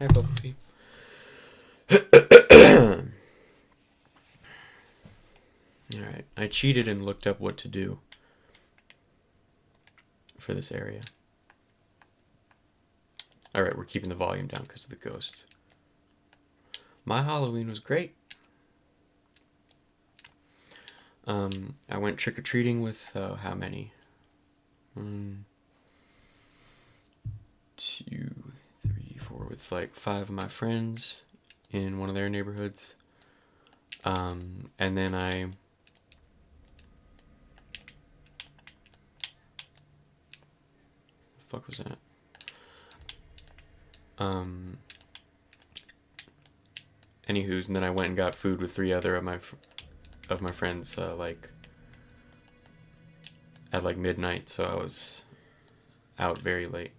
Hi, Bumblebee. Alright, I cheated and looked up what to do for this area. Alright, we're keeping the volume down because of the ghosts. My Halloween was great. I went trick-or-treating with, how many? 1, 2, 3, 4, with like 5 of my friends in one of their neighborhoods. And then the fuck was that? Anywho's, and then I went and got food with 3 other of my friends, like at like midnight, so I was out very late.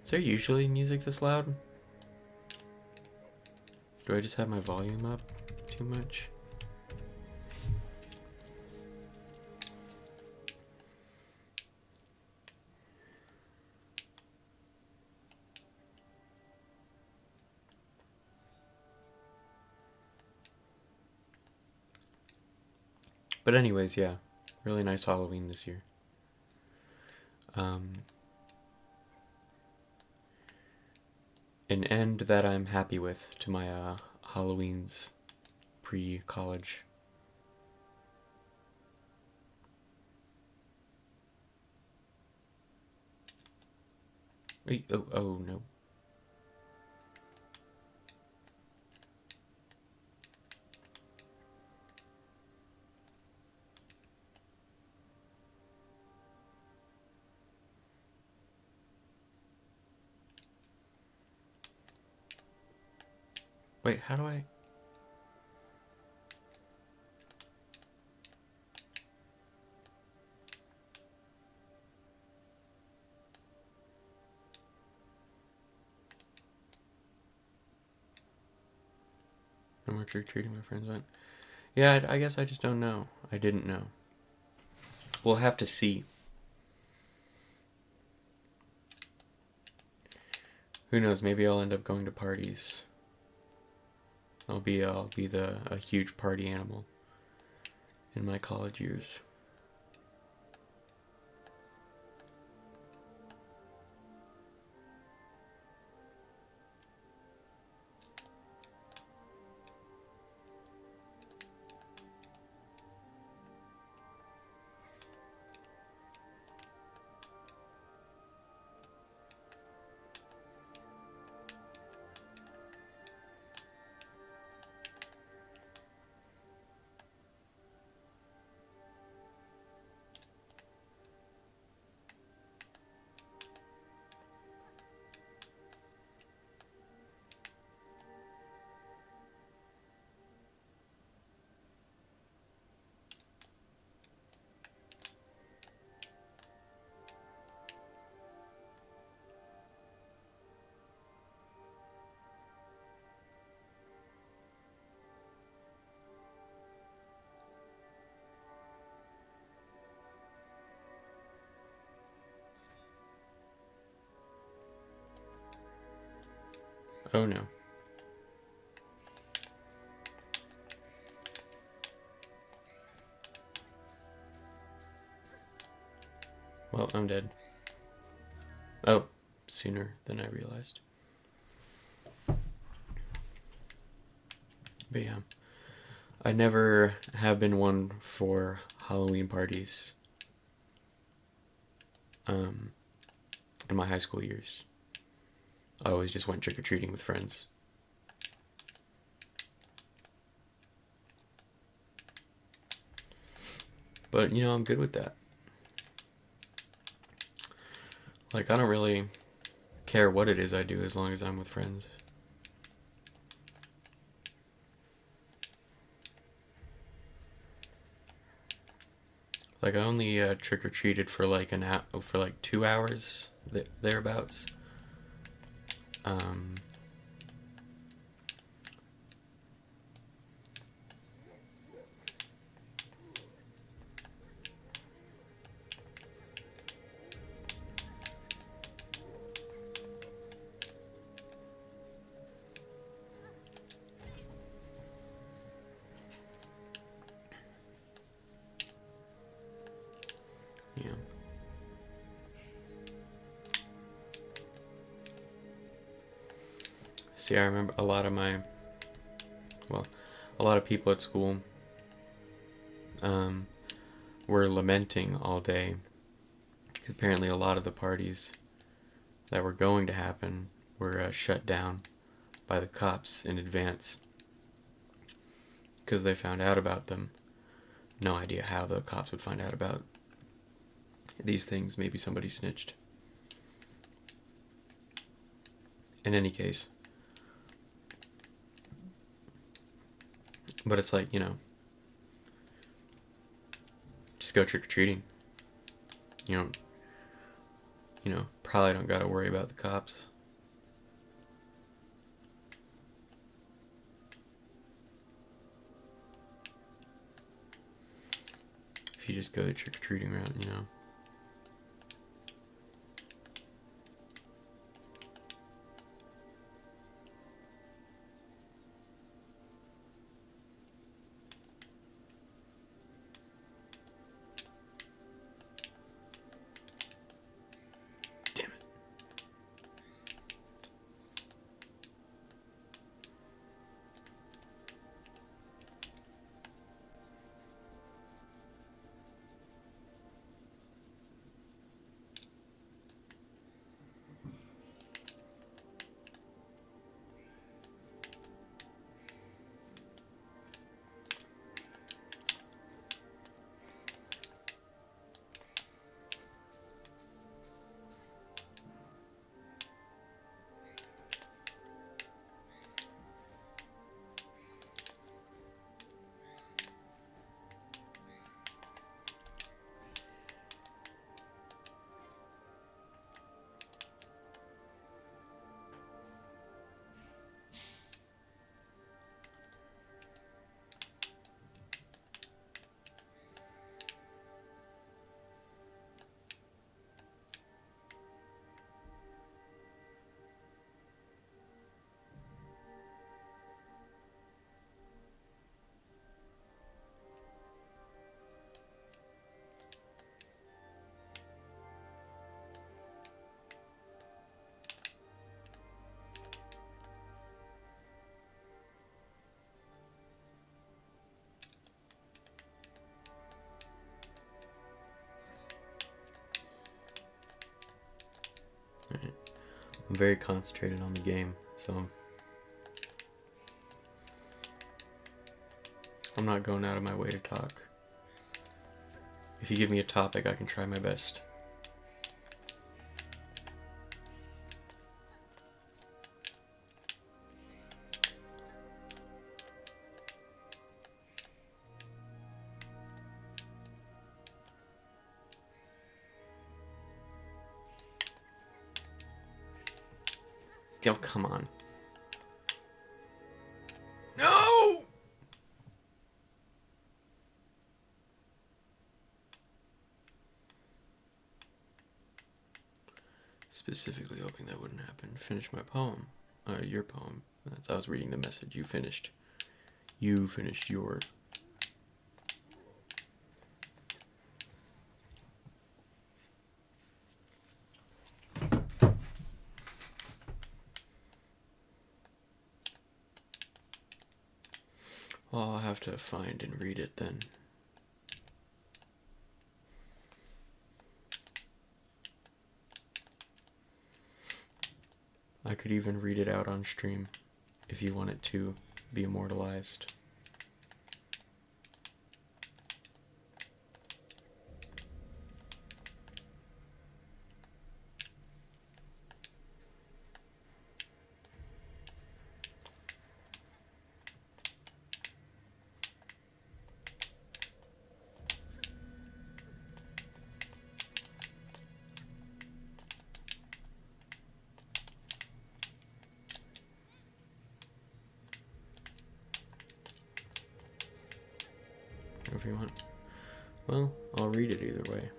Is there usually music this loud? Do I just have my volume up too much? But anyways, yeah, really nice Halloween this year. An end that I'm happy with to my Halloween's pre-college. Wait, oh no. Wait, how do I... No more trick-or-treating, my friends went. Yeah, I guess I just don't know. I didn't know. We'll have to see. Who knows, maybe I'll end up going to parties. I'll be a huge party animal in my college years. Oh no. Well, I'm dead. Oh, sooner than I realized. But yeah, I never have been one for Halloween parties in my high school years. I always just went trick-or-treating with friends. But, you know, I'm good with that. Like, I don't really care what it is I do as long as I'm with friends. Like, I only trick-or-treated for like for like 2 hours, thereabouts. See, I remember a lot of people at school were lamenting all day. Apparently, a lot of the parties that were going to happen were shut down by the cops in advance because they found out about them. No idea how the cops would find out about these things. Maybe somebody snitched. In any case. But it's like, just go trick-or-treating. Probably don't gotta worry about the cops. If you just go the trick-or-treating route. Alright. I'm very concentrated on the game, so I'm not going out of my way to talk. If you give me a topic, I can try my best. Oh, come on. No! Specifically hoping that wouldn't happen. Finish my poem. Your poem. I was reading the message. You finished. You finished your... Well, I'll have to find and read it then. I could even read it out on stream if you want it to be immortalized. If you want. Well, I'll read it either way.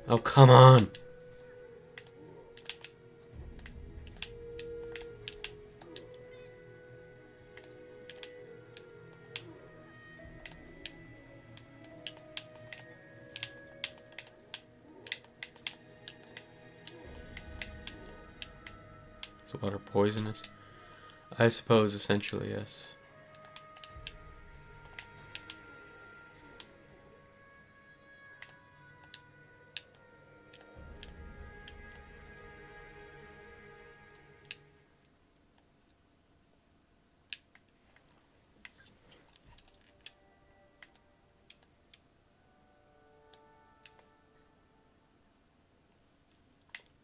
Oh, come on! Is water poisonous? I suppose essentially, yes.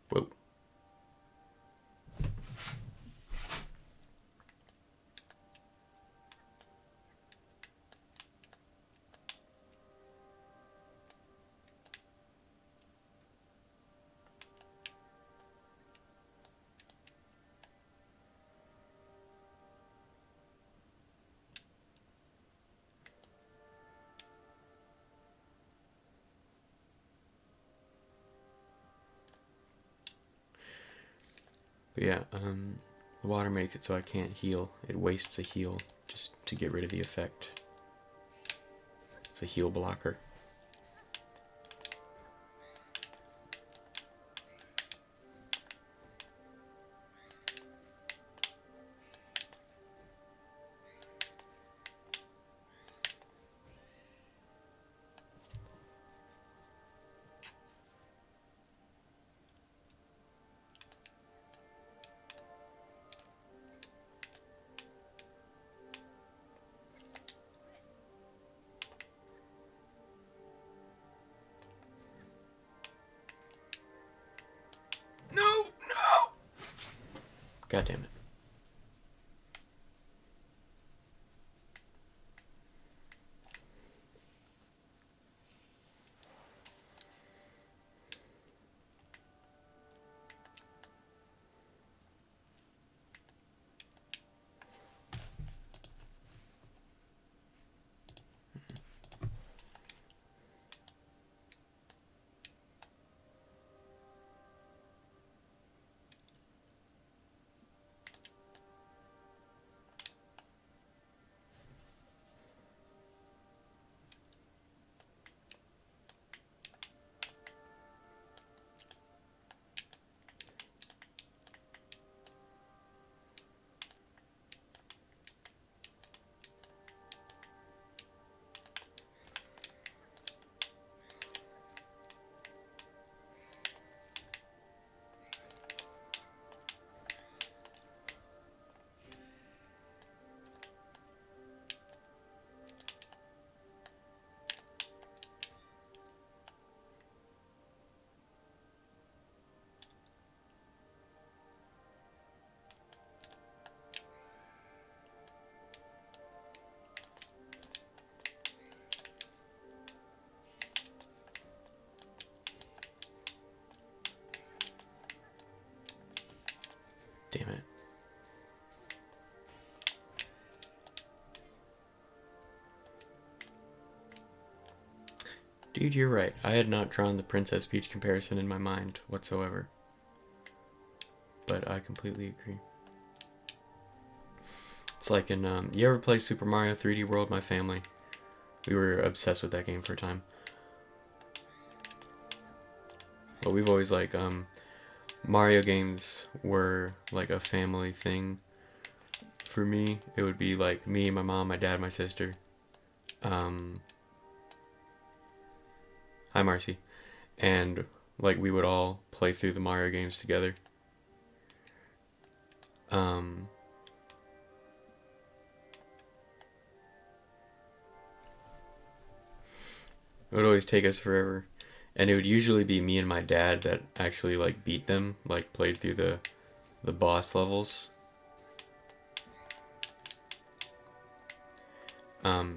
Whoa. But yeah, the water makes it so I can't heal. It wastes a heal just to get rid of the effect. It's a heal blocker. No! No! God damn it. Damn it. Dude, you're right. I had not drawn the Princess Peach comparison in my mind whatsoever. But I completely agree. It's like in, you ever play Super Mario 3D World? My family. We were obsessed with that game for a time. But we've always, like, Mario games were, like, a family thing. For me, it would be, like, me, my mom, my dad, my sister. Hi, Marcy. And, like, we would all play through the Mario games together. It would always take us forever. And it would usually be me and my dad that actually, like, beat them, like, played through the boss levels.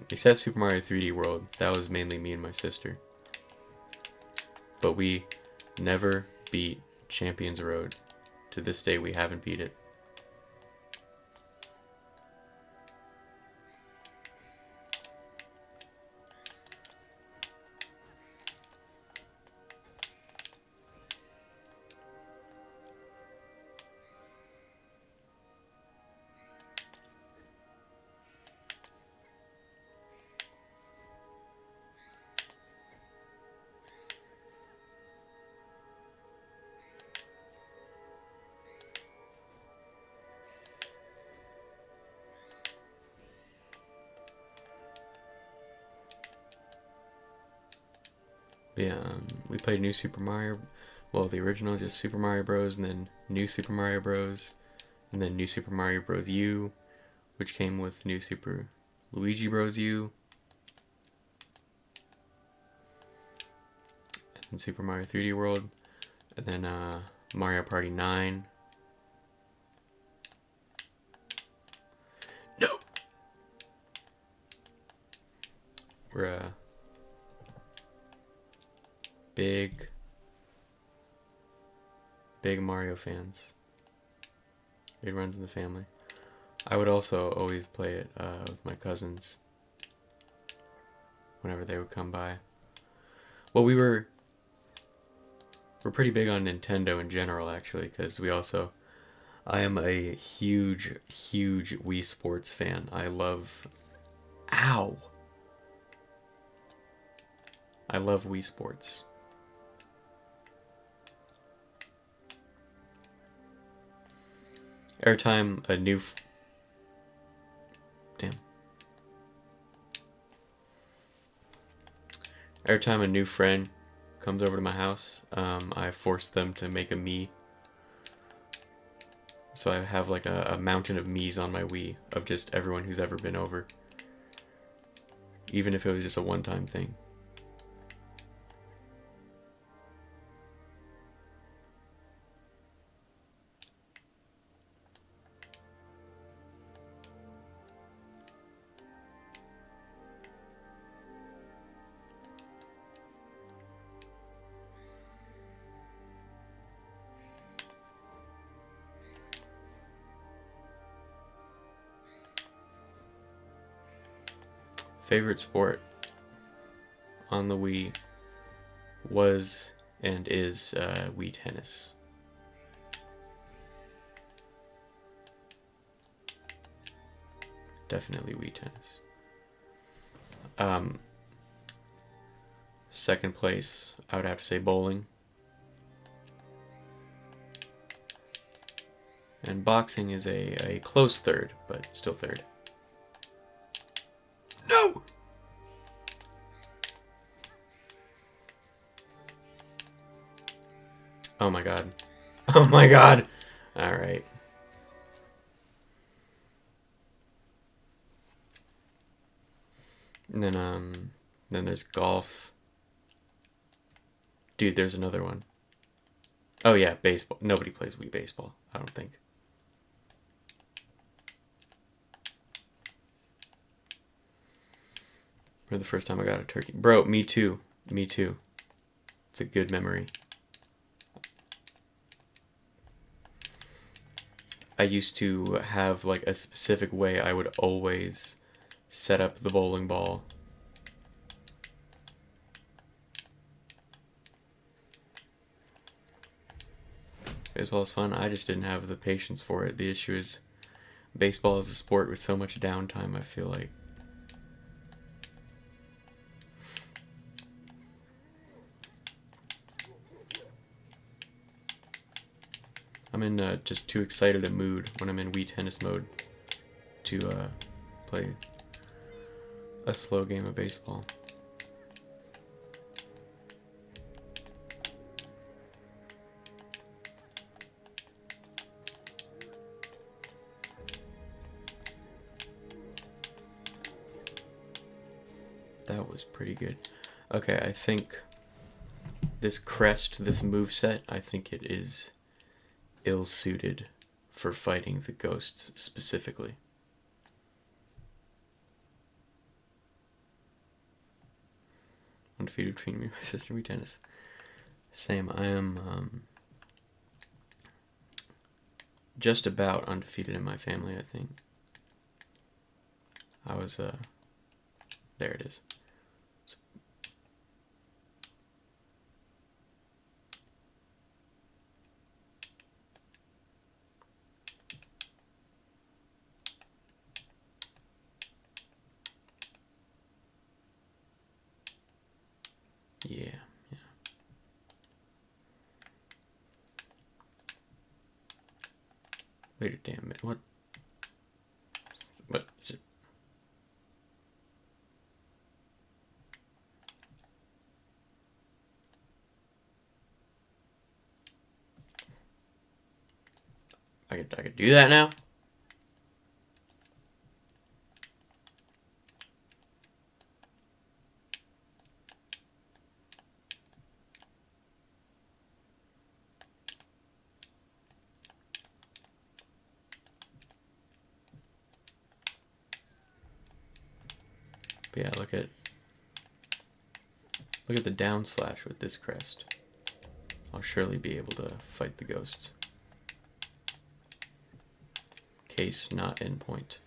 Except Super Mario 3D World, that was mainly me and my sister. But we never beat Champions Road. To this day, we haven't beat it. Yeah, we played New Super Mario. Well, the original, just Super Mario Bros. And then New Super Mario Bros. And then New Super Mario Bros. U, which came with New Super Luigi Bros. U. And Super Mario 3D World. And then Mario Party 9. No! We're big Mario fans. It runs in the family. I would also always play it with my cousins whenever they would come by. Well, we're pretty big on Nintendo in general, actually, because I am a huge Wii Sports fan. I love Wii Sports. Every time a new friend comes over to my house, I force them to make a Mii. So I have like a mountain of Miis on my Wii of just everyone who's ever been over. Even if it was just a one-time thing. Favorite sport on the Wii was and is Wii Tennis. Definitely Wii Tennis. Second place, I would have to say bowling. And boxing is a close third, but still third. No! Oh my god. Oh my god! Alright. And then there's golf. Dude, there's another one. Oh yeah, baseball. Nobody plays Wii Baseball, I don't think. For the first time I got a turkey. Bro, me too. Me too. It's a good memory. I used to have like a specific way I would always set up the bowling ball. Baseball is fun. I just didn't have the patience for it. The issue is baseball is a sport with so much downtime, I feel like. I'm in just too excited a mood when I'm in Wii Tennis mode to play a slow game of baseball. That was pretty good. Okay, I think this crest, this moveset, I think it is ill-suited for fighting the ghosts specifically. Undefeated between me and my sister Wii Tennis. Same, I am just about undefeated in my family, I think. I was, there it is. Yeah, yeah. Wait a damn minute. What? What? I could do that now? But yeah, look at the down slash with this crest. I'll surely be able to fight the ghosts. Case not in point.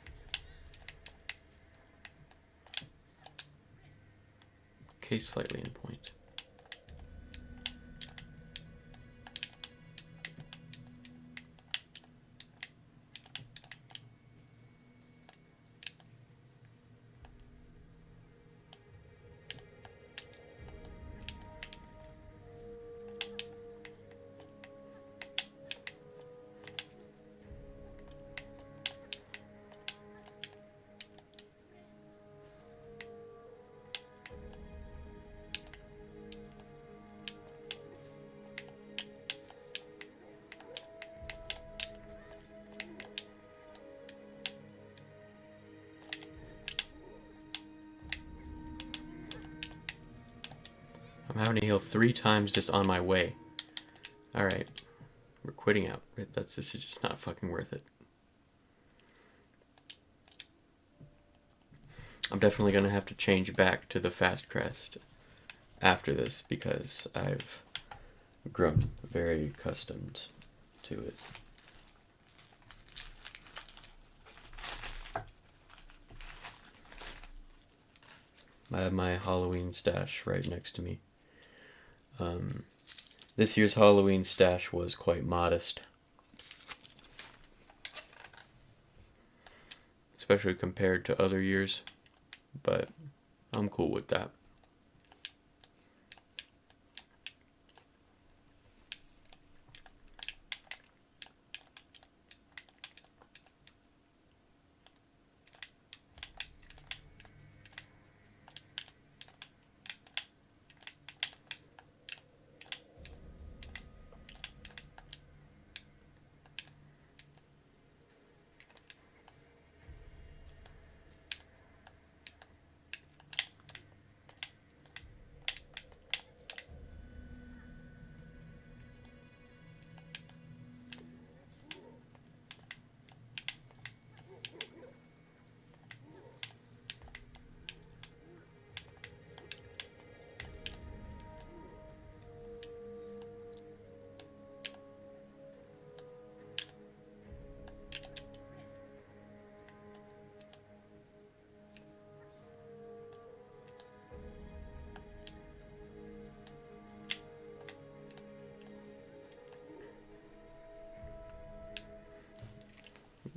Case slightly in point. I'm having to heal 3 times just on my way. Alright. We're quitting out. This is just not fucking worth it. I'm definitely going to have to change back to the fast crest after this because I've grown very accustomed to it. I have my Halloween stash right next to me. This year's Halloween stash was quite modest. Especially compared to other years. But I'm cool with that.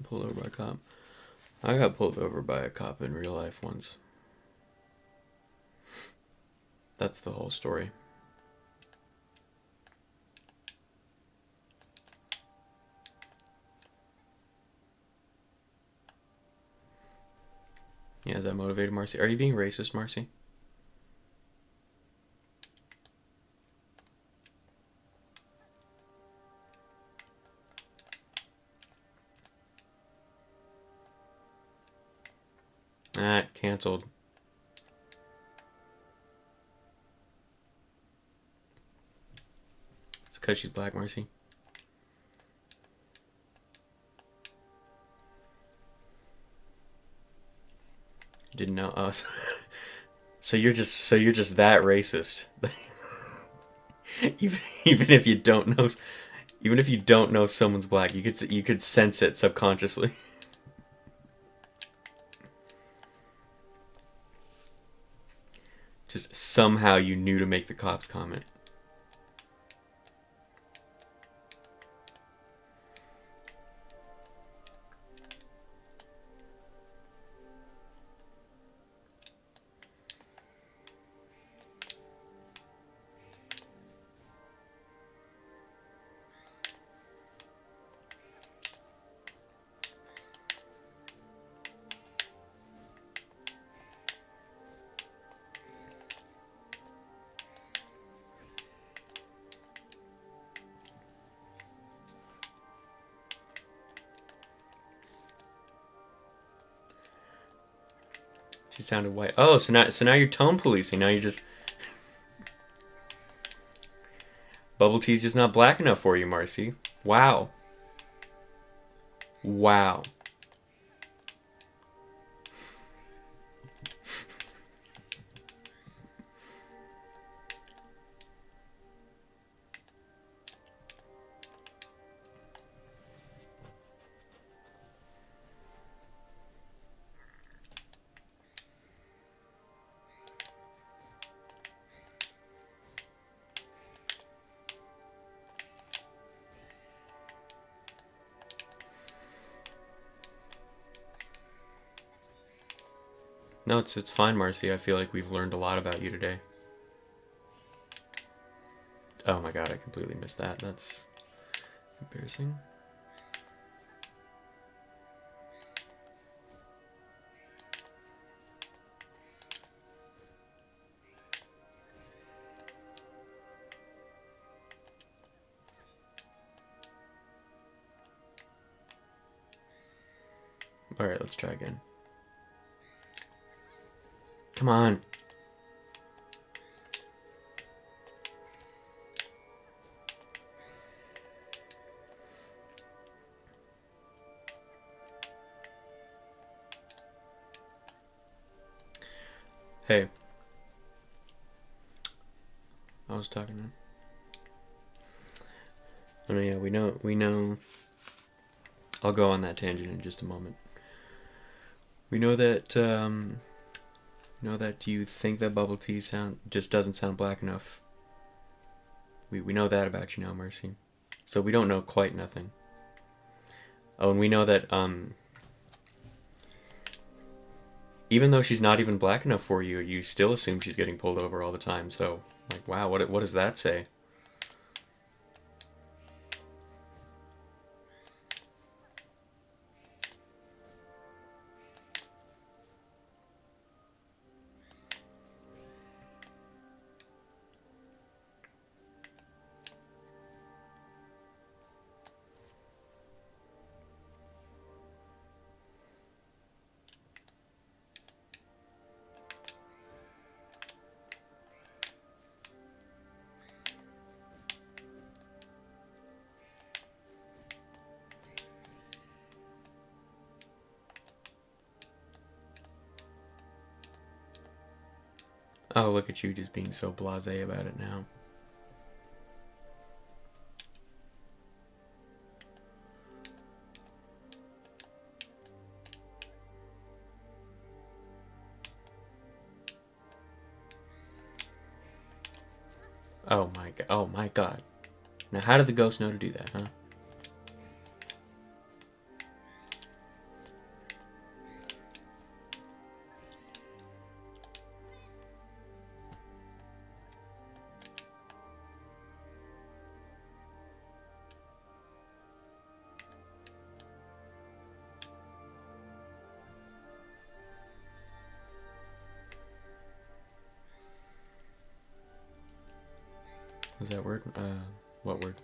Pulled over by a cop. I got pulled over by a cop in real life once. That's the whole story. Yeah, is that motivated, Marcy? Are you being racist, Marcy? Ah, canceled. It's because she's black, Marcy. Didn't know us. So you're just that racist. even if you don't know someone's black, you could sense it subconsciously. Just somehow you knew to make the cops comment. She sounded white. Oh, so now you're tone policing. Now you're just bubble tea's just not black enough for you, Marcy. Wow. Wow. No, it's fine, Marcy. I feel like we've learned a lot about you today. Oh my god, I completely missed that. That's embarrassing. Alright, let's try again. Come on. Hey. I was talking to... I mean, yeah, we know... I'll go on that tangent in just a moment. We know that, you think that bubble tea just doesn't sound black enough. We know that about you now, Mercy. So we don't know quite nothing. Oh, and we know that, even though she's not even black enough for you, you still assume she's getting pulled over all the time. So, like, wow, what does that say? Oh, look at you just being so blasé about it now. Oh my god. Now how did the ghost know to do that, huh? Was that word? What word?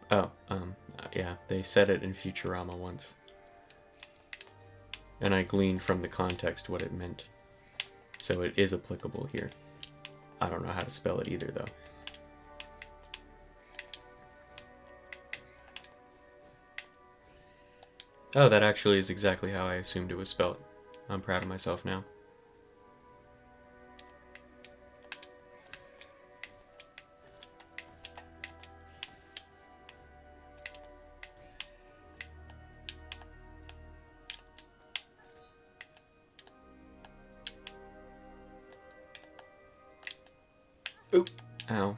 Oh, yeah, they said it in Futurama once. And I gleaned from the context what it meant. So it is applicable here. I don't know how to spell it either, though. Oh, that actually is exactly how I assumed it was spelled. I'm proud of myself now. Oop. Ow.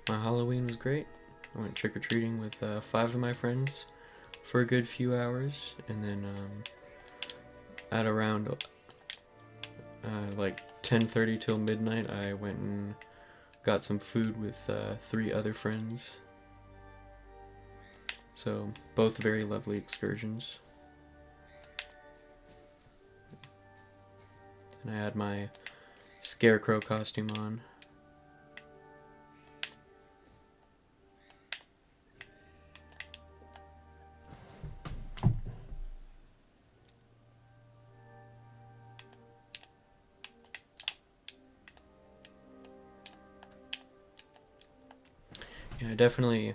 My Halloween was great. I went trick-or-treating with 5 of my friends for a good few hours, and then at around like 10:30 till midnight, I went and got some food with 3 other friends. So both very lovely excursions. And I had my scarecrow costume on. Yeah, I definitely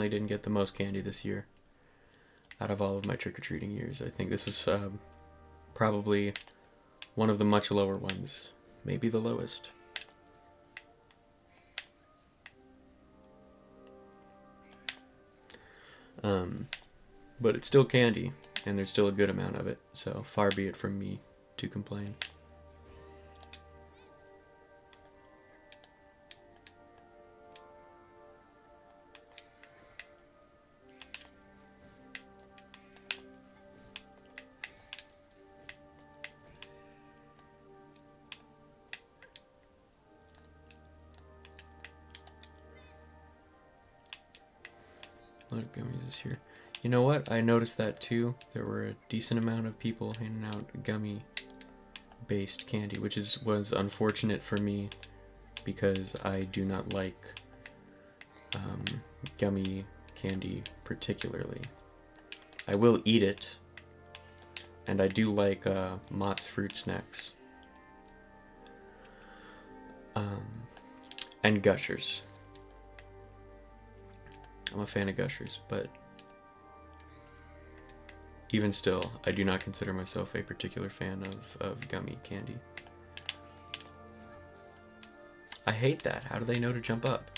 didn't get the most candy this year out of all of my trick-or-treating years. I think this is probably one of the much lower ones, maybe the lowest. But it's still candy, and there's still a good amount of it, so far be it from me to complain. A lot of gummies this year. You know what? I noticed that too. There were a decent amount of people handing out gummy-based candy, which was unfortunate for me because I do not like gummy candy particularly. I will eat it, and I do like Mott's fruit snacks and Gushers. I'm a fan of Gushers, but even still, I do not consider myself a particular fan of gummy candy. I hate that. How do they know to jump up?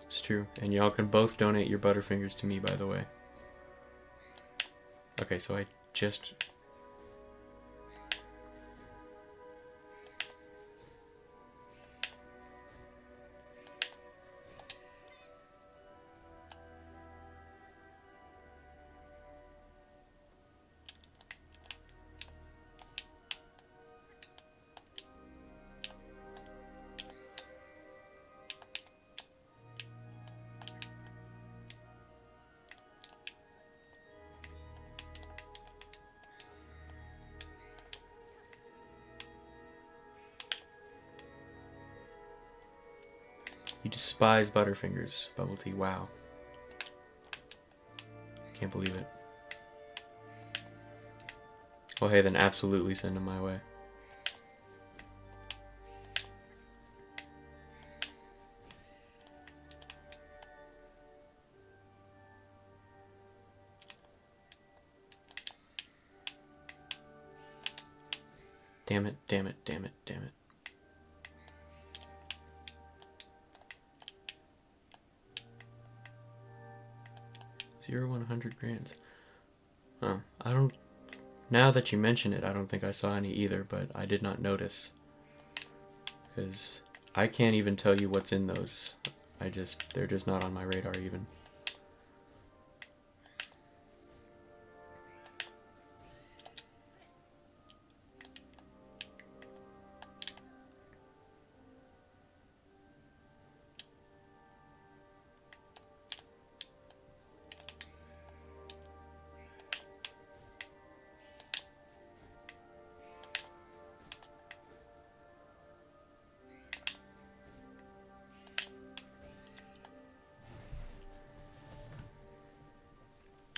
It's true. And y'all can both donate your Butterfingers to me, by the way. Okay, so I just... You despise Butterfingers, Bubble Tea. Wow. Can't believe it. Well, hey, then absolutely send them my way. Damn it, damn it, damn it, damn it. Zero 100 grands. Oh, I don't... Now that you mention it, I don't think I saw any either, but I did not notice. Because I can't even tell you what's in those. They're just not on my radar even.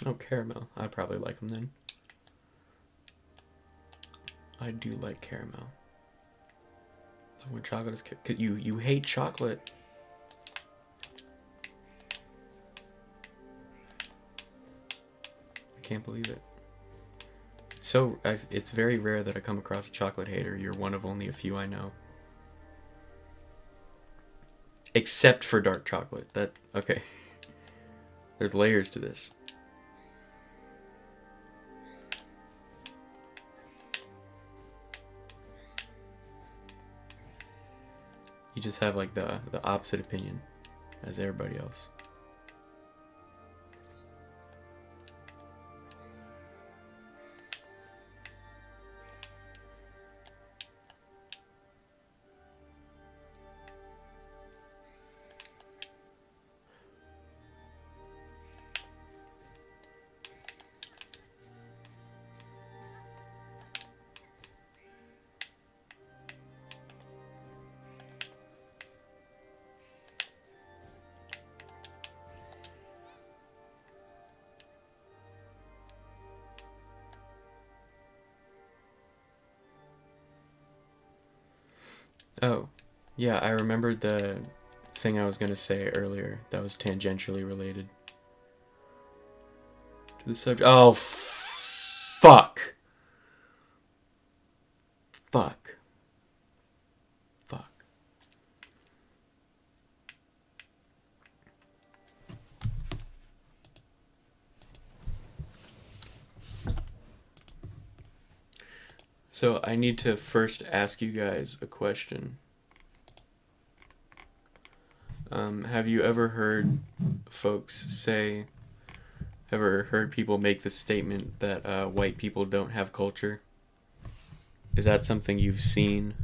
Oh, caramel. I'd probably like them then. I do like caramel. When chocolate is... You hate chocolate. I can't believe it. It's very rare that I come across a chocolate hater. You're one of only a few I know. Except for dark chocolate. Okay. There's layers to this. You just have like the opposite opinion as everybody else. Oh, yeah, I remembered the thing I was going to say earlier that was tangentially related to the subject. Oh, fuck. Fuck. Fuck. So I need to first ask you guys a question. Have you ever heard ever heard people make the statement that white people don't have culture? Is that something you've seen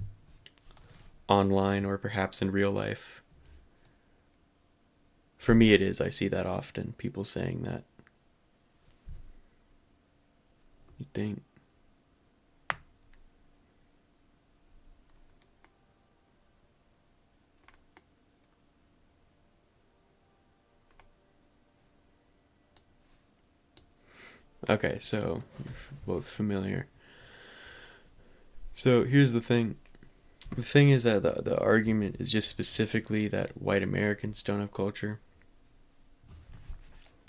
online or perhaps in real life? For me, it is. I see that often. People saying that. You think? Okay, so you're both familiar. So here's the thing. The thing is that the argument is just specifically that white Americans don't have culture.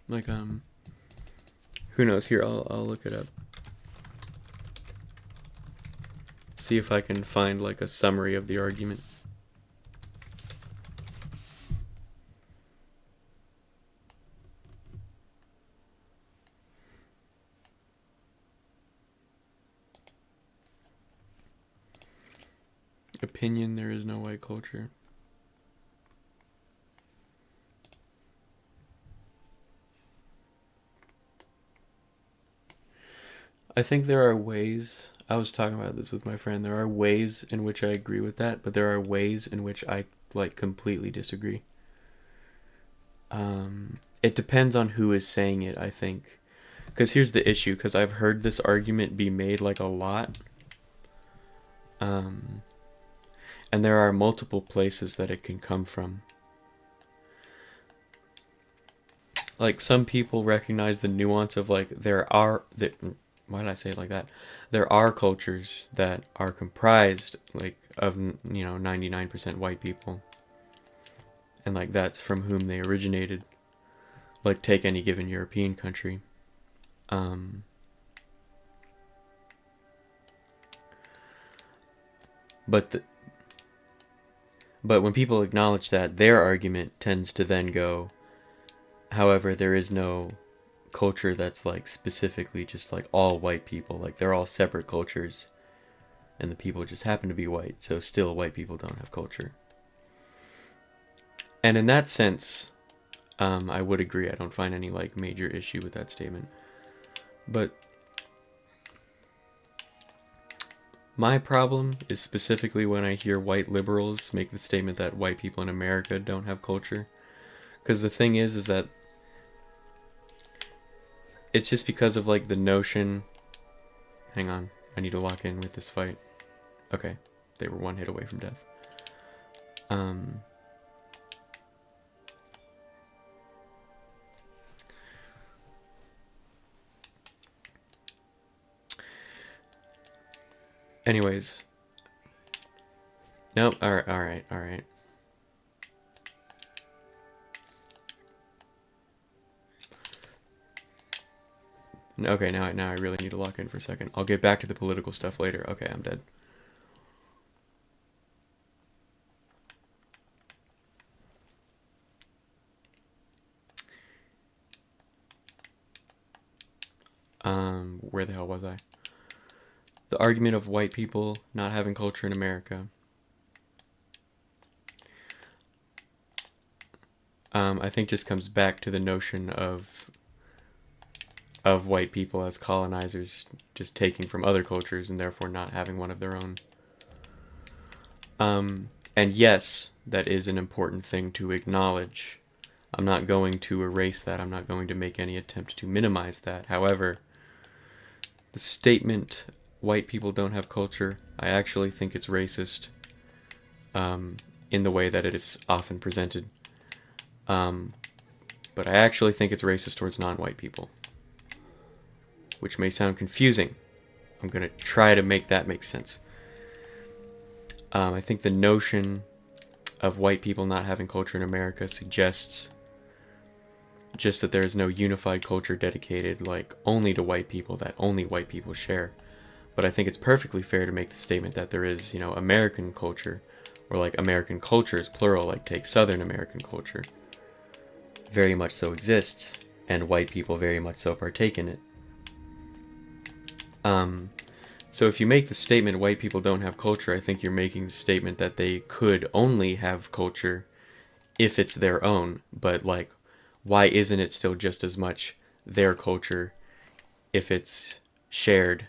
Like, who knows? Here, I'll look it up. See if I can find like a summary of the argument. Opinion, there is no white culture. I think there are ways, I was talking about this with my friend, there are ways in which I agree with that, but there are ways in which I like completely disagree. It depends on who is saying it, I think. Because here's the issue, because I've heard this argument be made like a lot. And there are multiple places that it can come from. Like, some people recognize the nuance of like why did I say it like that? There are cultures that are comprised like of 99% white people, and like that's from whom they originated. Like, take any given European country. But when people acknowledge that, their argument tends to then go, however, there is no culture that's like specifically just like all white people. Like, they're all separate cultures, and the people just happen to be white, so still white people don't have culture. And in that sense, I would agree. I don't find any like major issue with that statement. But my problem is specifically when I hear white liberals make the statement that white people in America don't have culture. Because the thing is that it's just because of like the notion. Hang on, I need to lock in with this fight. Okay, they were one hit away from death. Anyways. Nope, alright. Okay, now I really need to lock in for a second. I'll get back to the political stuff later. Okay, I'm dead. Where the hell was I? The argument of white people not having culture in America. I think just comes back to the notion of white people as colonizers just taking from other cultures and therefore not having one of their own. And yes, that is an important thing to acknowledge. I'm not going to erase that. I'm not going to make any attempt to minimize that. However, the statement, white people don't have culture, I actually think it's racist in the way that it is often presented. But I actually think it's racist towards non-white people, which may sound confusing. I'm going to try to make that make sense. I think the notion of white people not having culture in America suggests just that there is no unified culture dedicated like only to white people that only white people share. But I think it's perfectly fair to make the statement that there is, American culture, or like American cultures, plural, like take Southern American culture, very much so exists, and white people very much so partake in it. So if you make the statement white people don't have culture, I think you're making the statement that they could only have culture if it's their own. But like, why isn't it still just as much their culture if it's shared?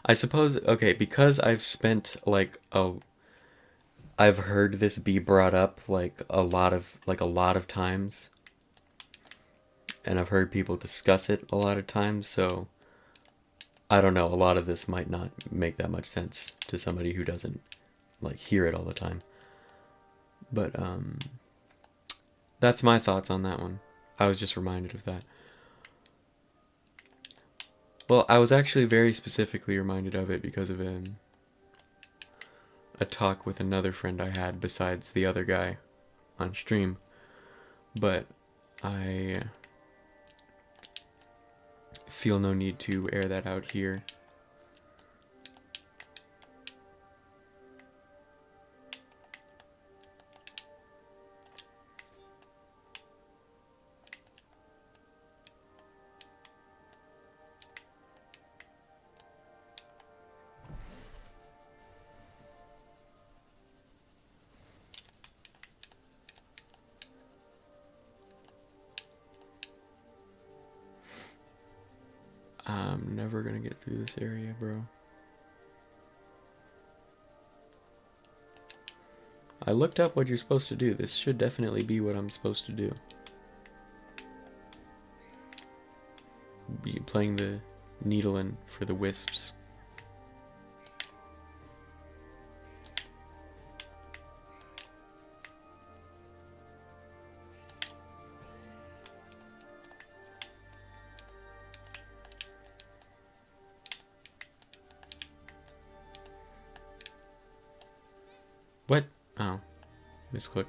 I suppose, okay, because I've spent I've heard this be brought up like a lot of times, and I've heard people discuss it a lot of times, so I don't know, a lot of this might not make that much sense to somebody who doesn't like hear it all the time. But that's my thoughts on that one. I was just reminded of that. Well, I was actually very specifically reminded of it because of a talk with another friend I had besides the other guy on stream. But I feel no need to air that out here. I'm never gonna get through this area, bro. I looked up what you're supposed to do. This should definitely be what I'm supposed to do. Be playing the needle in for the wisps. What? Oh, misclick.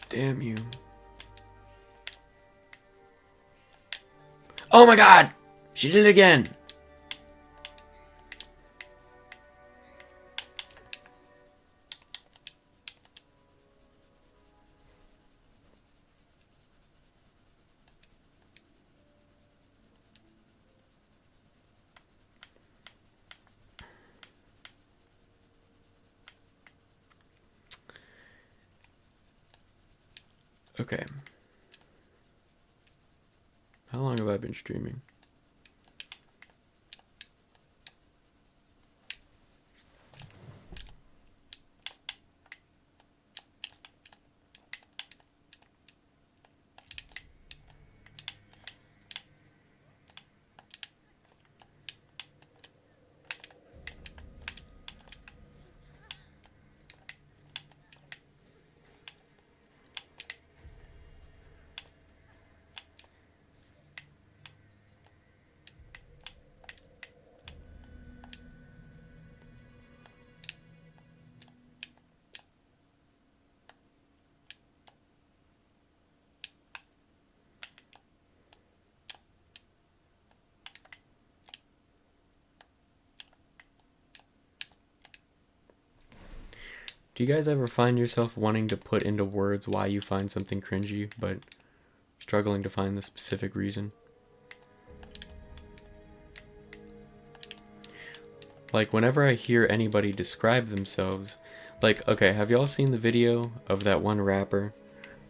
Damn you. Oh my god! She did it again! Okay. How long have I been streaming? Do you guys ever find yourself wanting to put into words why you find something cringy, but struggling to find the specific reason? Like, whenever I hear anybody describe themselves, like, okay, have y'all seen the video of that one rapper?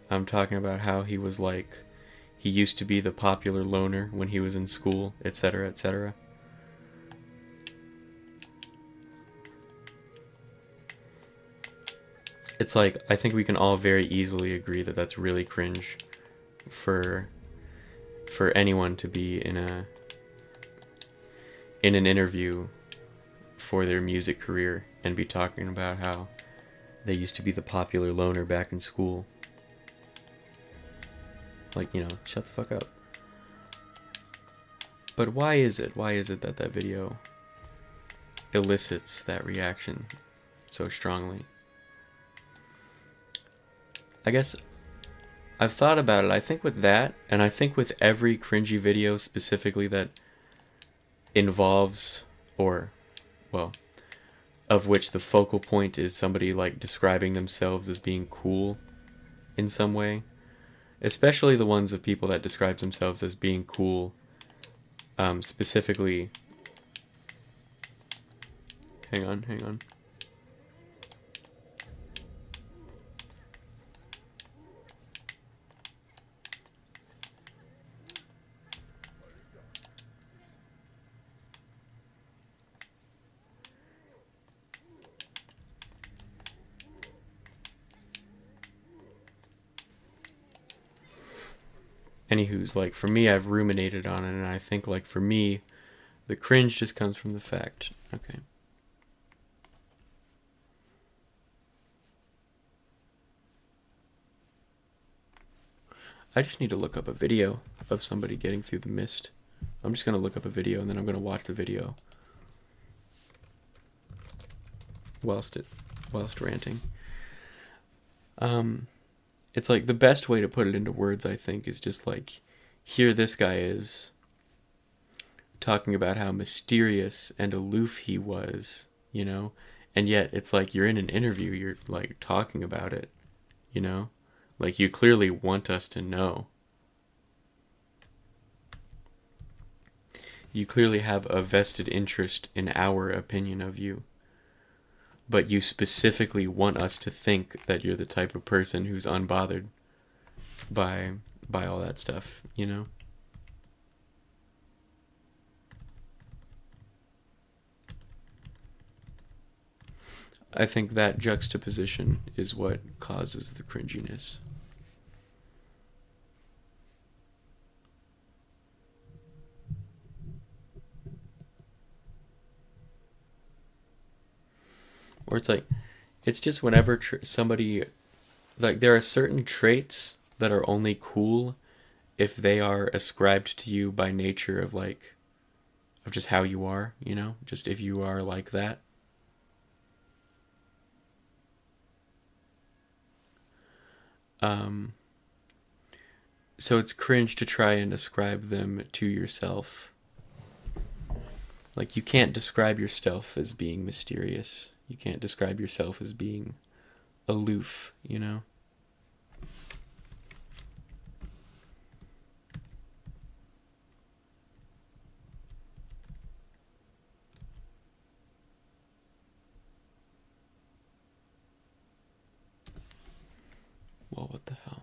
I'm talking about how he was like, he used to be the popular loner when he was in school, etc., etc. It's like, I think we can all very easily agree that that's really cringe for anyone to be in an interview for their music career and be talking about how they used to be the popular loner back in school. Like, you know, shut the fuck up. But why is it that that video elicits that reaction so strongly? I guess I've thought about it. I think with that, and I think with every cringy video specifically that involves, or, well, of which the focal point is somebody like describing themselves as being cool in some way, especially the ones of people that describe themselves as being cool, specifically. Hang on. Anywho's, like, for me, I've ruminated on it, and I think, like, for me, the cringe just comes from the fact. Okay. I just need to look up a video of somebody getting through the mist. I'm just going to look up a video, and then I'm going to watch the video whilst ranting. It's like the best way to put it into words, I think, is just like, here this guy is talking about how mysterious and aloof he was, you know? And yet it's like you're in an interview, you're like talking about it, you know? Like, you clearly want us to know. You clearly have a vested interest in our opinion of you. But you specifically want us to think that you're the type of person who's unbothered by all that stuff, you know? I think that juxtaposition is what causes the cringiness. Or it's like, it's just whenever somebody, like, there are certain traits that are only cool if they are ascribed to you by nature of, like, of just how you are, you know? Just if you are like that. So it's cringe to try and ascribe them to yourself. Like, you can't describe yourself as being mysterious. You can't describe yourself as being aloof, you know? Well, what the hell?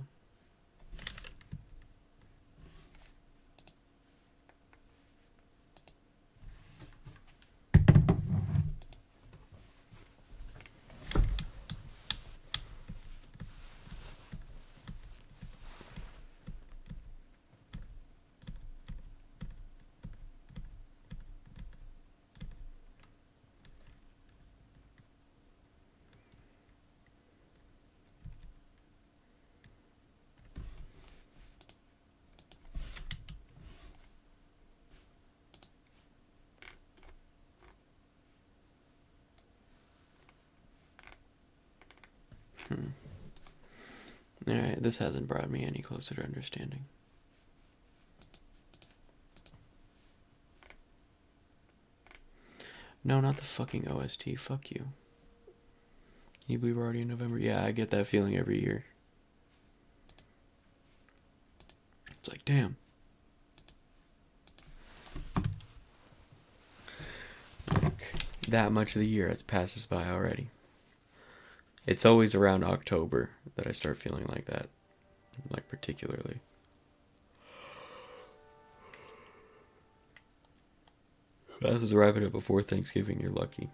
Alright, this hasn't brought me any closer to understanding. No, not the fucking OST. Fuck you. Can you believe we're already in November? Yeah, I get that feeling every year. It's like, damn. Like, that much of the year has passed us by already. It's always around October that I start feeling like that. Like, particularly. This is wrapping it before Thanksgiving, you're lucky.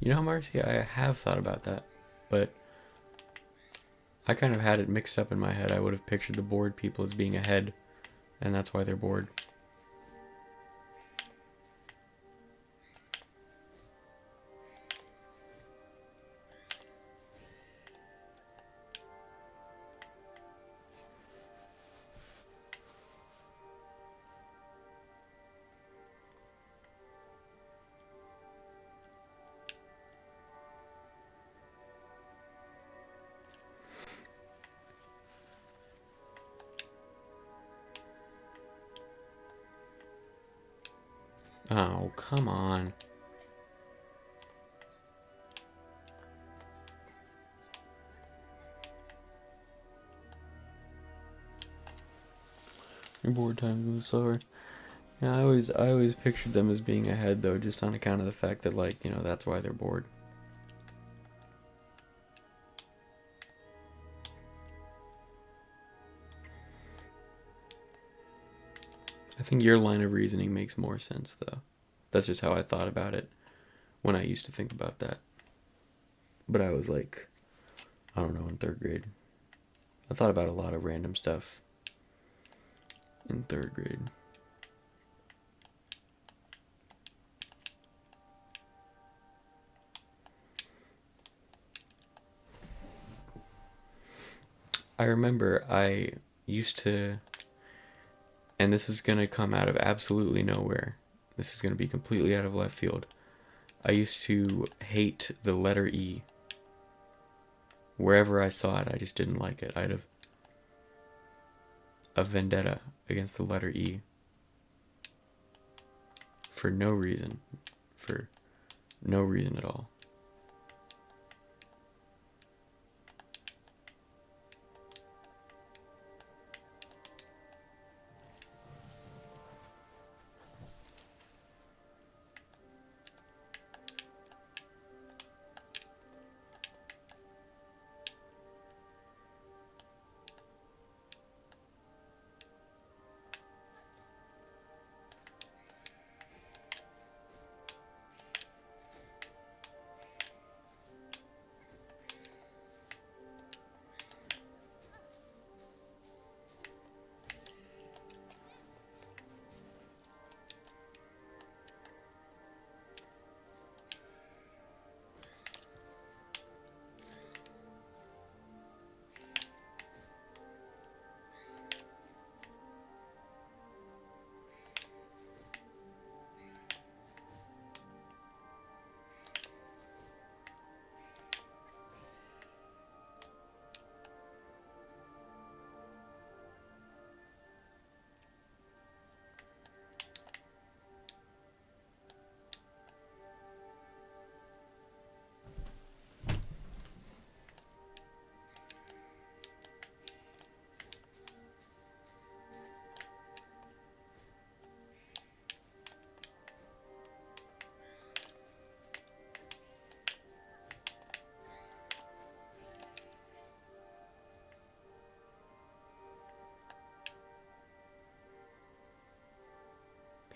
You know, Marcy, I have thought about that, but I kind of had it mixed up in my head. I would have pictured the bored people as being ahead, and that's why they're bored. Oh, come on. Your board times move slower. Yeah, I always pictured them as being ahead though, just on account of the fact that, like, you know, that's why they're bored. I think your line of reasoning makes more sense though. That's just how I thought about it when I used to think about that. But I was like, I don't know, in third grade. I thought about a lot of random stuff in third grade. I remember I used to, and this is going to come out of absolutely nowhere. This is going to be completely out of left field. I used to hate the letter E. Wherever I saw it, I just didn't like it. I had a vendetta against the letter E. For no reason. For no reason at all.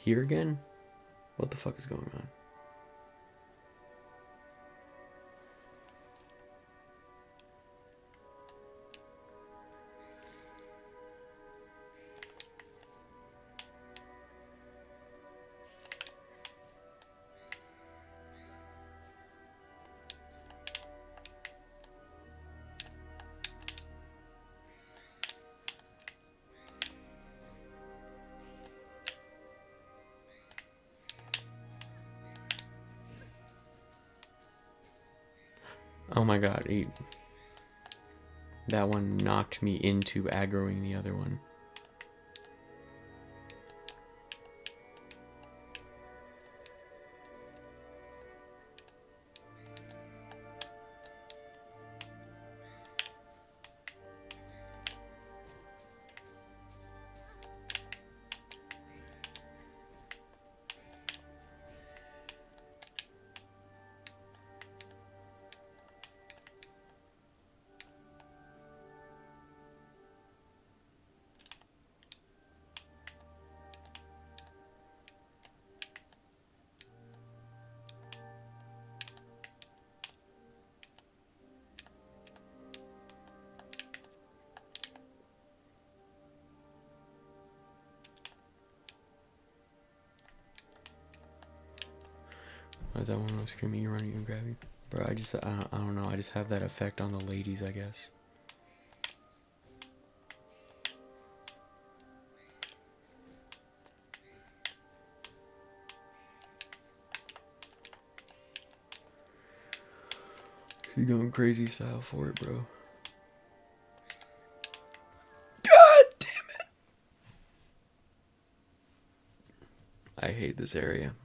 Here again? What the fuck is going on? Oh my god, that one knocked me into aggroing the other one. Is that one was screaming, you running and grabbing? Bro, I don't know. I just have that effect on the ladies, I guess. She's going crazy style for it, bro. God damn it! I hate this area.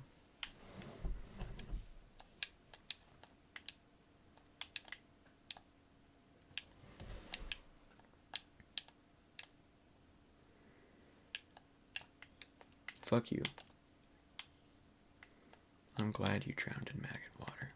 Fuck you. I'm glad you drowned in maggot water.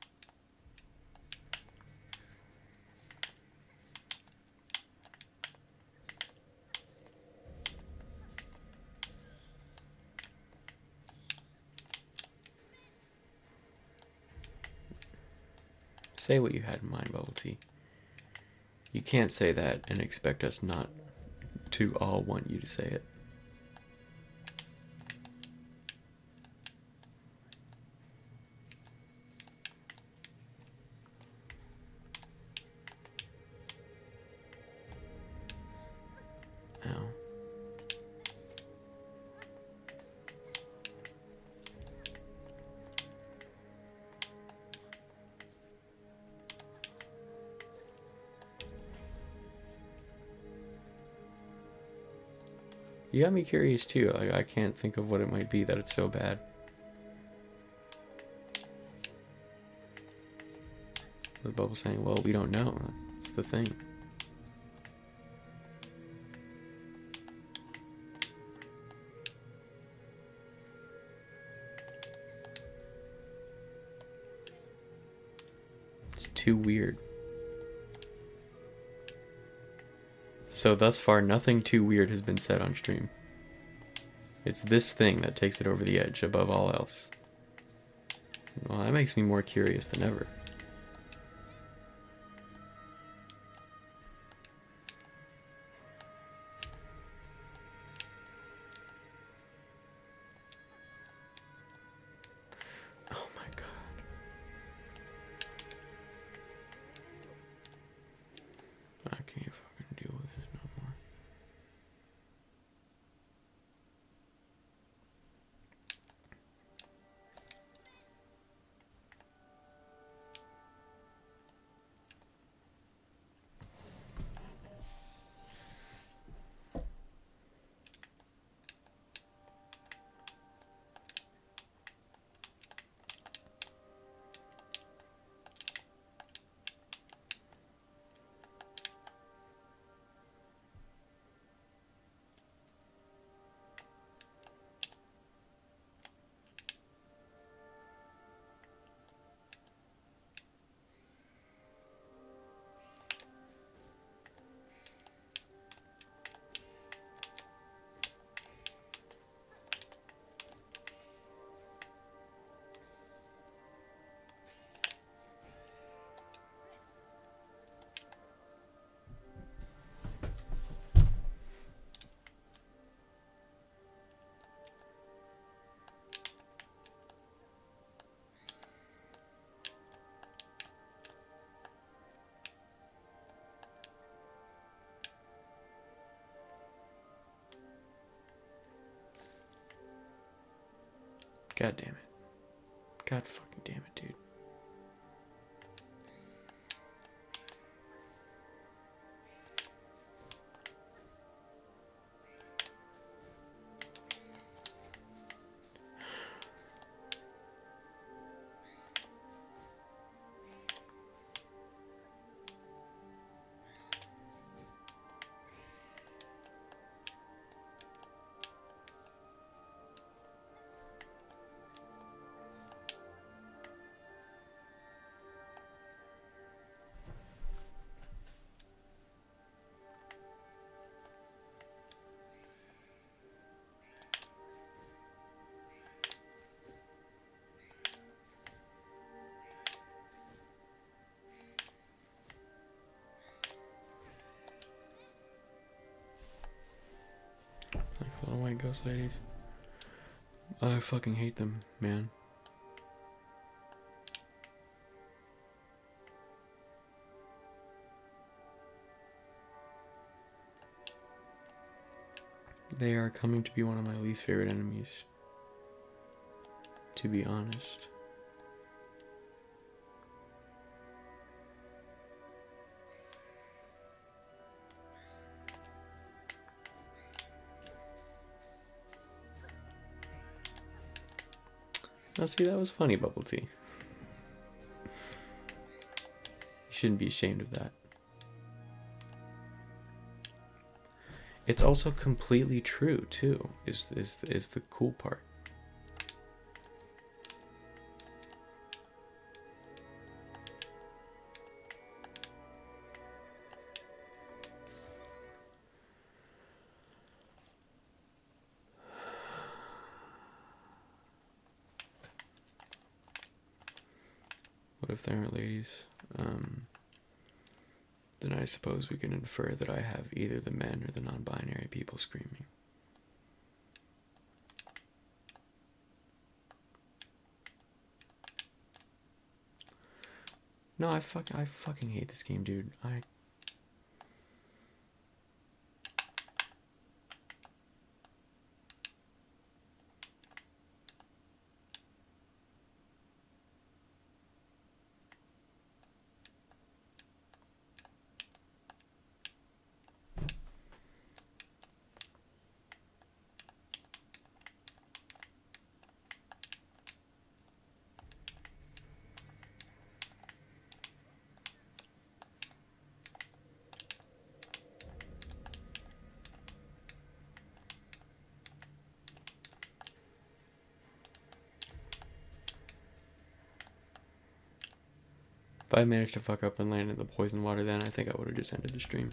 Say what you had in mind, Bubble Tea. You can't say that and expect us not to all want you to say it. Ow. You got me curious too. Like, I can't think of what it might be that it's so bad. The Bubble saying, well, we don't know. That's the thing. It's too weird. So thus far, nothing too weird has been said on stream. It's this thing that takes it over the edge above all else. Well, that makes me more curious than ever. Oh my god. I can't fucking deal with this no more. God damn it. God fucking damn it, dude. Like little white ghost ladies. I fucking hate them, man. They are coming to be one of my least favorite enemies, to be honest. Now see, that was funny, Bubble Tea. You shouldn't be ashamed of that. It's also completely true, too, is the cool part. What if they aren't ladies? Then I suppose we can infer that I have either the men or the non-binary people screaming. No, I fucking hate this game, dude. If I managed to fuck up and land in the poison water, then I think I would have just ended the stream.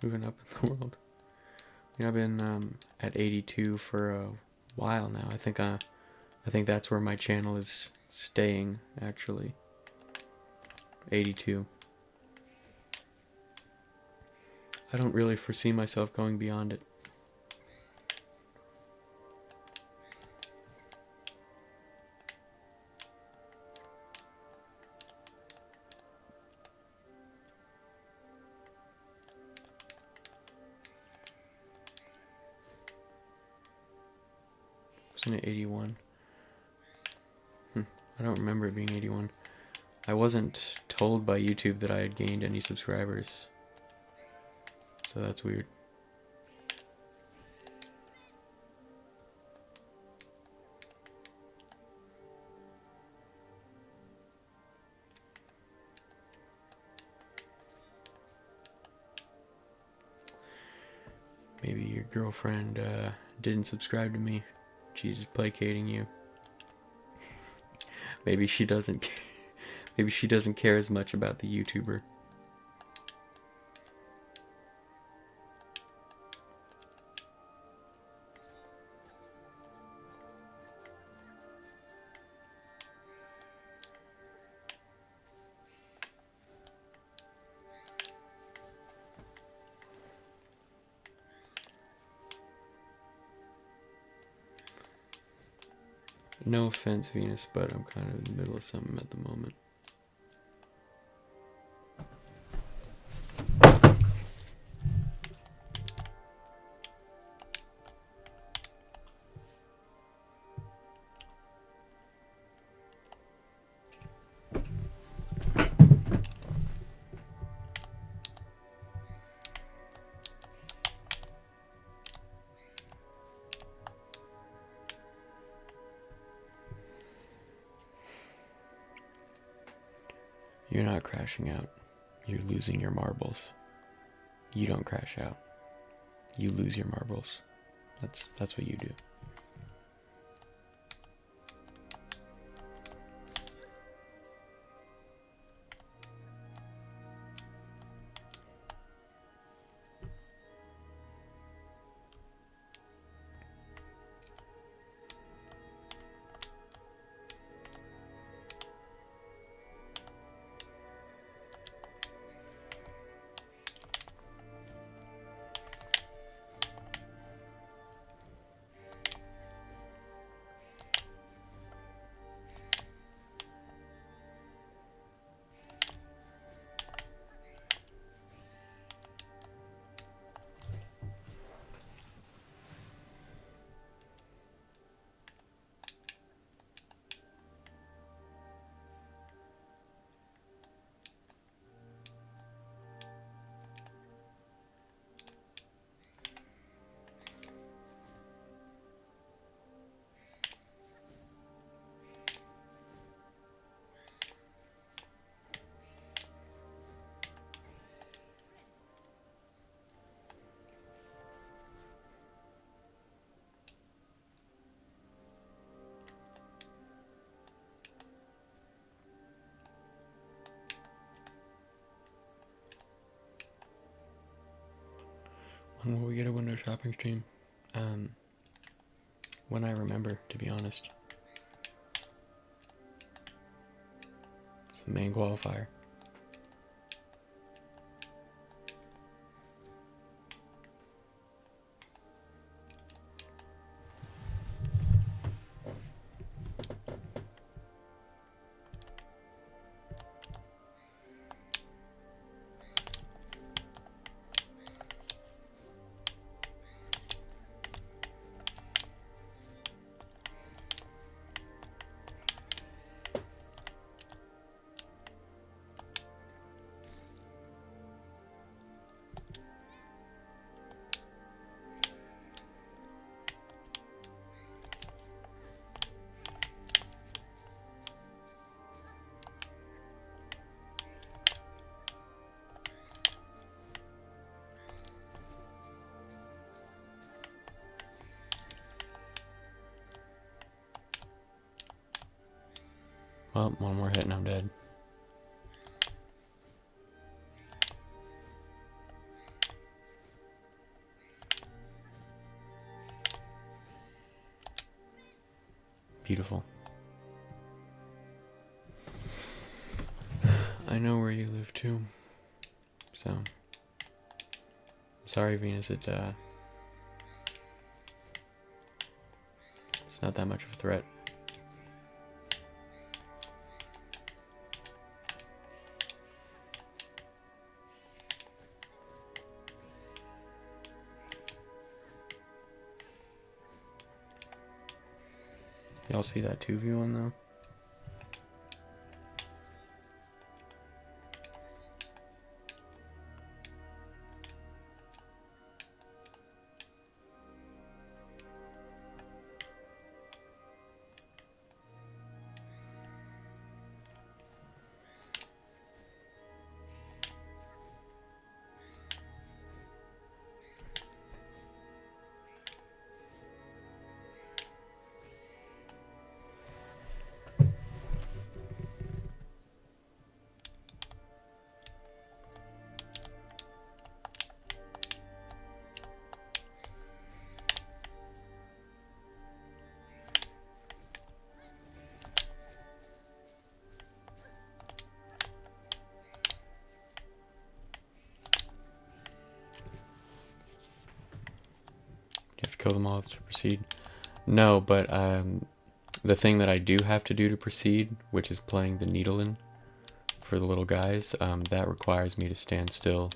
Moving up in the world. I've been at 82 for a while now. I think that's where my channel is staying, actually. 82. I don't really foresee myself going beyond it. Wasn't it 81? I don't remember it being 81. I wasn't told by YouTube that I had gained any subscribers. So that's weird. Maybe your girlfriend didn't subscribe to me. She's just placating you. Maybe she doesn't. Maybe she doesn't care as much about the YouTuber. No offense, Venus, but I'm kind of in the middle of something at the moment. You're not crashing out. You're losing your marbles. You don't crash out. You lose your marbles. That's what you do. When will we get a window shopping stream? When I remember, to be honest. It's the main qualifier. Well, one more hit and I'm dead. Beautiful. I know where you live too. So, sorry, Venus, it's not that much of a threat. Y'all see that 2v1 though? kill them all to proceed? No, but the thing that I do have to do to proceed, which is playing the needle for the little guys, that requires me to stand still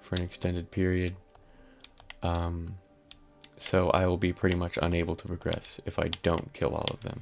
for an extended period. So I will be pretty much unable to progress if I don't kill all of them.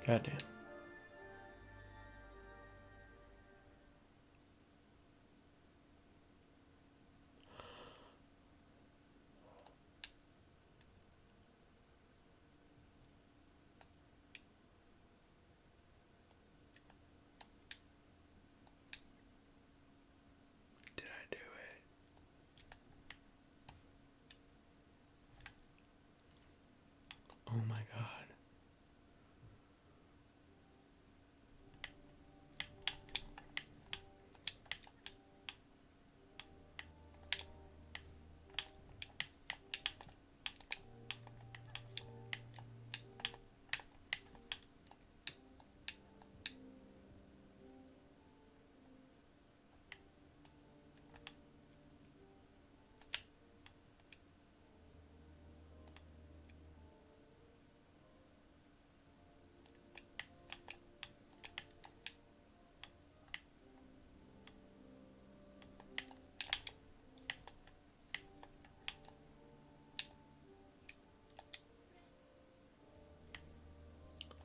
Goddamn. Did I do it? Oh my god.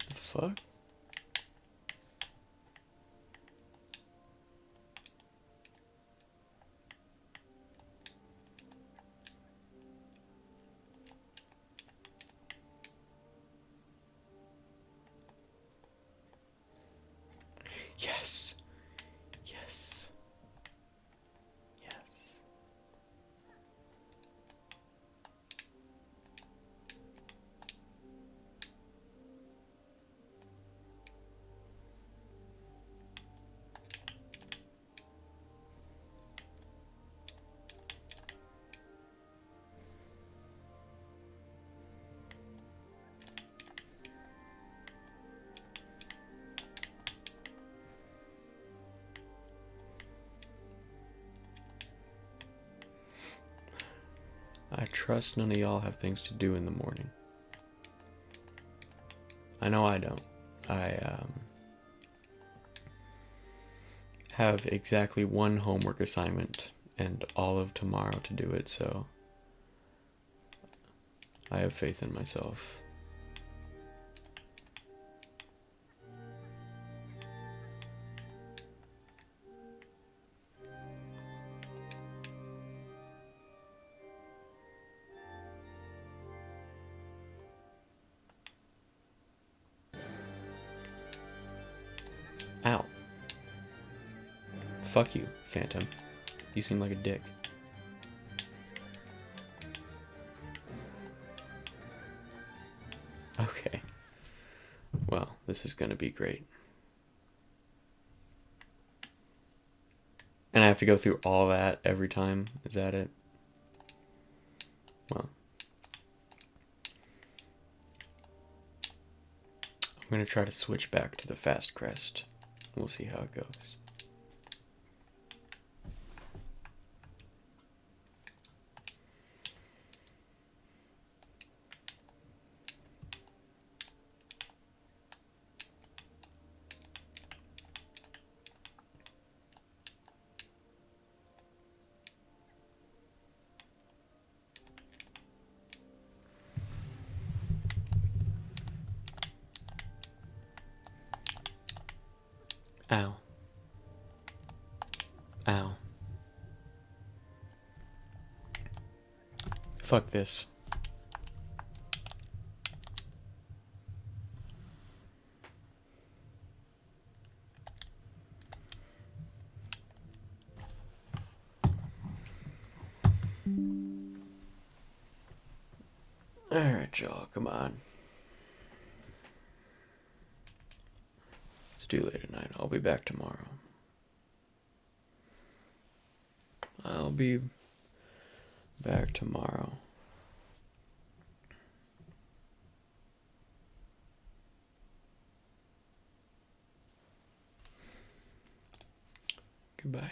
The fuck? Yes. Yes. Yes. I trust none of y'all have things to do in the morning. I know I don't. I have exactly one homework assignment and all of tomorrow to do it, so I have faith in myself. Ow. Fuck you, Phantom. You seem like a dick. Okay. Well, this is gonna be great. And I have to go through all that every time? Is that it? Well. I'm gonna try to switch back to the fast crest. We'll see how it goes. Ow. Ow. Fuck this. Alright, y'all, come on. It's too late at night. I'll be back tomorrow. I'll be back tomorrow. Goodbye.